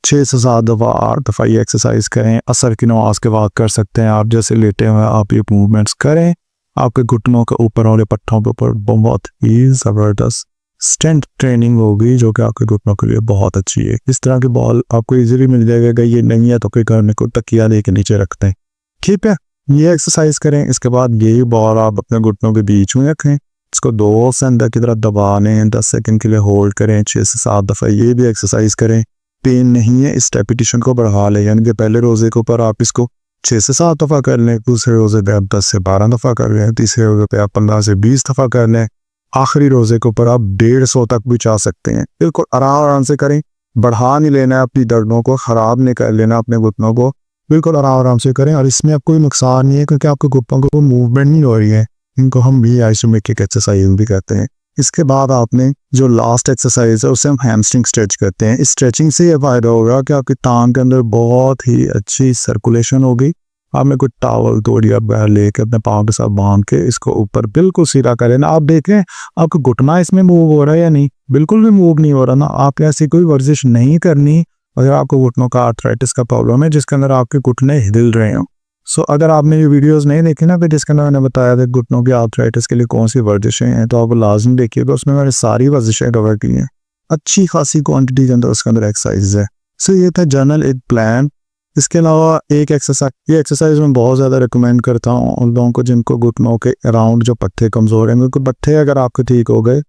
A: 6 से 7 दफ़ा 8 दफ़ा ये एक्सरसाइज करें। असर की नमाज के बाद कर सकते हैं आप, जैसे लेटे हुए आप ये मूवमेंट्स करें। आपके घुटनों के ऊपर और पट्टों के ऊपर बहुत ही ज़बरदस्त स्ट्रेंथ ट्रेनिंग होगी जो कि आपके घुटनों के लिए बहुत अच्छी है। इस तरह के बॉल आपको इजीली मिल जाएगा। ये नहीं है तो कोई करने को तकिया लेके नीचे रखते हैं, ठीक है। ये एक्सरसाइज करें। इसके बाद यही बॉल आप अपने घुटनों के बीच में रखें, इसको 2 से अंदर की तरफ दबा लें, 10 सेकंड के लिए होल्ड करें, 6 से 7 दफ़ा ये भी एक्सरसाइज करें। पेन नहीं है, इस रेपिटेशन को बढ़ा लें, यानी कि पहले रोज़े के ऊपर आप इसको 6 से 7 दफ़ा कर लें, दूसरे रोज़े पे आप 10 से 12 दफ़ा कर लें, तीसरे रोज़े पे आप 15 से 20 दफ़ा कर लें, आखिरी रोज़े के ऊपर आप 150 तक भी जा सकते हैं। बिल्कुल आराम से करें, बढ़ा नहीं लेना है, अपनी दर्दों को ख़राब नहीं कर लेना, अपने घुटनों को बिल्कुल आराम से करें। और इसमें अब कोई नुकसान नहीं है क्योंकि आपके घुटनों को मूवमेंट नहीं हो रही है। इनको हम भी आइसोमेट्रिक एक्सरसाइज भी कहते हैं। इसके बाद आपने जो लास्ट एक्सरसाइज है उसे हम हैमस्ट्रिंग स्ट्रेच करते हैं। इस स्ट्रेचिंग से ये फायदा होगा कि आपकी टांग के अंदर बहुत ही अच्छी सर्कुलेशन होगी। आपने कोई टावल तोड़िया बाहर लेके अपने पाँव के साथ बांध के इसको ऊपर बिल्कुल सीधा कर लेना। आप देखें आपका घुटना इसमें मूव हो रहा है या नहीं, बिल्कुल भी मूव नहीं हो रहा ना। आपने ऐसी कोई वर्जिश नहीं करनी अगर आपको घुटनों का आर्थराइटिस का प्रॉब्लम है जिसके अंदर आपके घुटने हिल रहे हो। सो अगर आपने ये वीडियोस नहीं देखी ना फिर जिसके अंदर मैंने बताया था घुटनों की आर्थराइटिस के लिए कौन सी वर्जिशें हैं, तो आप लाजमी देखिएगा, उसमें मैंने सारी वर्जिशें कवर की हैं, अच्छी खासी क्वांटिटी के अंदर उसके अंदर एक्सरसाइज है। सो ये था जनरल एक प्लान। इसके अलावा एक एक्सरसाइज, ये एक्सरसाइज मैं बहुत ज़्यादा रिकमेंड करता हूँ उन लोगों को जिनको घुटनों के अराउंड जो पट्टे कमज़ोर हैं, क्योंकि पट्टे अगर आपके ठीक हो गए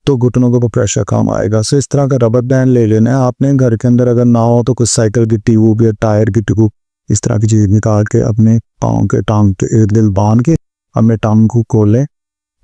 A: तो घुटनों को प्रेशर कम आएगा। सो इस तरह का रबर बैंड ले लेना है आपने, घर के अंदर अगर ना हो तो कुछ साइकिल की ट्यूब या टायर की ट्यूब इस तरह की चीज़ निकाल के अपने पाँव के टांग के इर्द गिर्द बांध के अपने टांग को खोलें,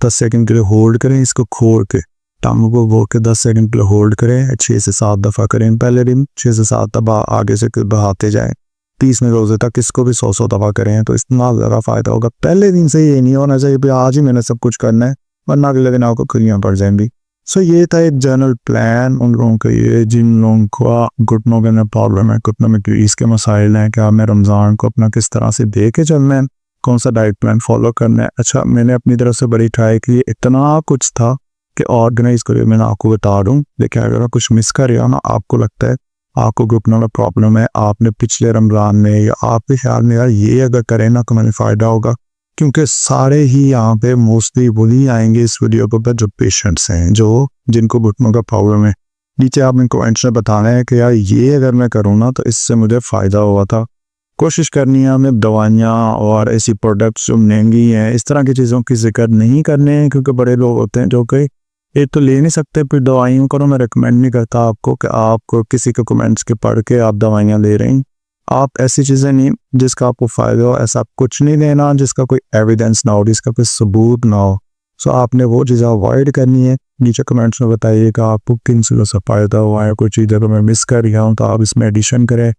A: 10 सेकंड के लिए होल्ड करें, इसको खोल के टांगों को वो के 10 सेकंड के लिए होल्ड करें, 6 से 7 दफ़ा करें। पहले दिन 6 से 7 दफ़ा आगे से बढ़ाते जाएं, 30वें रोज़े तक इसको भी 100 दफ़ा करें तो इतना ज़्यादा फ़ायदा होगा। पहले दिन से ये नहीं होना चाहिए आज ही मैंने सब कुछ करना है, वरना अगले दिन आपको खुरियाँ पड़ जाएंगी। सो ये था एक जनरल प्लान उन लोगों के लिए जिन लोगों को घुटनों के अंदर प्रॉब्लम है, घुटनों में ग्रीस के मसाइल हैं, कि हमें रमज़ान को अपना किस तरह से दे के चलना है, कौन सा डाइट प्लान फॉलो करना है। अच्छा, मैंने अपनी तरफ से बड़ी ट्राई की, इतना कुछ था कि ऑर्गेनाइज करिए मैंने आपको बता दूँ, लेकिन अगर कुछ मिस कर रहा ना, आपको लगता है आपको घुटनों में प्रॉब्लम है, आपने पिछले रमज़ान में या आपके ख्याल में यार ये अगर करें ना तो मैंने फ़ायदा होगा, क्योंकि सारे ही यहाँ पे मोस्टली वही आएंगे इस वीडियो के ऊपर जो पेशेंट्स हैं, जो जिनको घुटनों का प्रॉब्लम है। नीचे आपने कमेंट्स में बताना है कि यार ये अगर मैं करूँ ना तो इससे मुझे फ़ायदा हुआ था, कोशिश करनी है हमें दवाइयाँ और ऐसी प्रोडक्ट्स जो महंगी हैं इस तरह की चीज़ों की जिक्र नहीं करने हैं, क्योंकि बड़े लोग होते हैं जो कि एक तो ले नहीं सकते, फिर दवाइयों को मैं रेकमेंड नहीं करता आपको कि आप किसी के कमेंट्स के पढ़ के आप दवाइयाँ ले रहे हैं। आप ऐसी चीज़ें नहीं जिसका आपको फ़ायदा हो, ऐसा कुछ नहीं लेना जिसका कोई एविडेंस ना हो, जिसका कोई सबूत ना हो। सो आपने वो चीज़ें अवॉइड करनी है। नीचे कमेंट्स में बताइएगा आपको किन चीज़ों से फ़ायदा हुआ है, कोई चीज़ अगर मैं मिस कर गया हूँ तो आप इसमें एडिशन करें।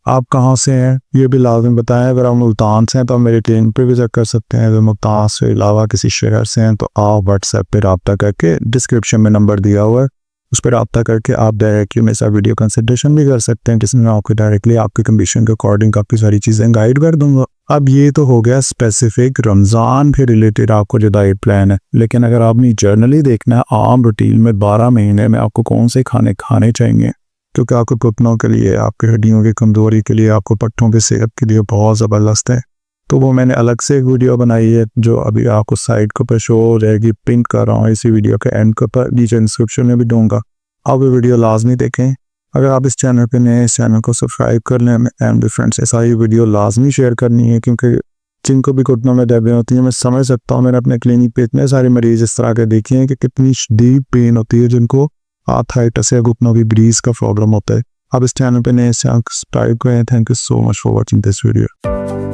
A: आप कहाँ से हैं ये भी लाजम बताएं। अगर आप मुल्तान से हैं तो आप मेरे क्लिनिक पे विज़िट कर सकते हैं। अगर मुल्तान से अलावा किसी शहर से हैं तो आप व्हाट्सएप पे रब्ता करके, डिस्क्रिप्शन में नंबर दिया हुआ है उस पर रब्ता करके आप डायरेक्टली मेरे साथ वीडियो कंसल्टेशन भी कर सकते हैं, जिसमें मैं आपको डायरेक्टली आपके कंडीशन के अकॉर्डिंग काफ़ी सारी चीज़ें गाइड कर दूंगा। अब ये तो हो गया स्पेसिफिक रमज़ान के रिलेटेड आपको जो डाइट प्लान है, लेकिन अगर आपने जर्नली देखना है आम रूटीन में 12 महीने में आपको कौन से खाने खाने चाहिए, क्योंकि आपके घुटनों के लिए, आपकी हड्डियों की कमज़ोरी के लिए, आपको पट्टों की सेहत के लिए बहुत ज़बरदस्त है। तो वो मैंने अलग से एक वीडियो बनाई है जो अभी आपको साइड के ऊपर शो हो जाएगी, पिन कर रहा हूँ इसी वीडियो के एंड के ऊपर, नीचे डिस्क्रिप्शन में भी दूंगा। आप वो वीडियो लाजमी देखें। अगर आप इस चैनल पे नए, इस चैनल को सब्सक्राइब कर लें एंड फ्रेंड्स ऐसा ही वीडियो लाजमी शेयर करनी है, क्योंकि जिनको भी घुटनों में दर्दें होती हैं मैं समझ सकता हूँ। मैंने अपने क्लिनिक पे इतने सारे मरीज इस तरह के देखे हैं कि कितनी शदीद पेन होती है जिनको आर्थराइटिस या घुटनों की ग्रीस का प्रॉब्लम होता है। आप इस चैनल पे नए, सब्सक्राइब करें। Thank you so much for watching this video.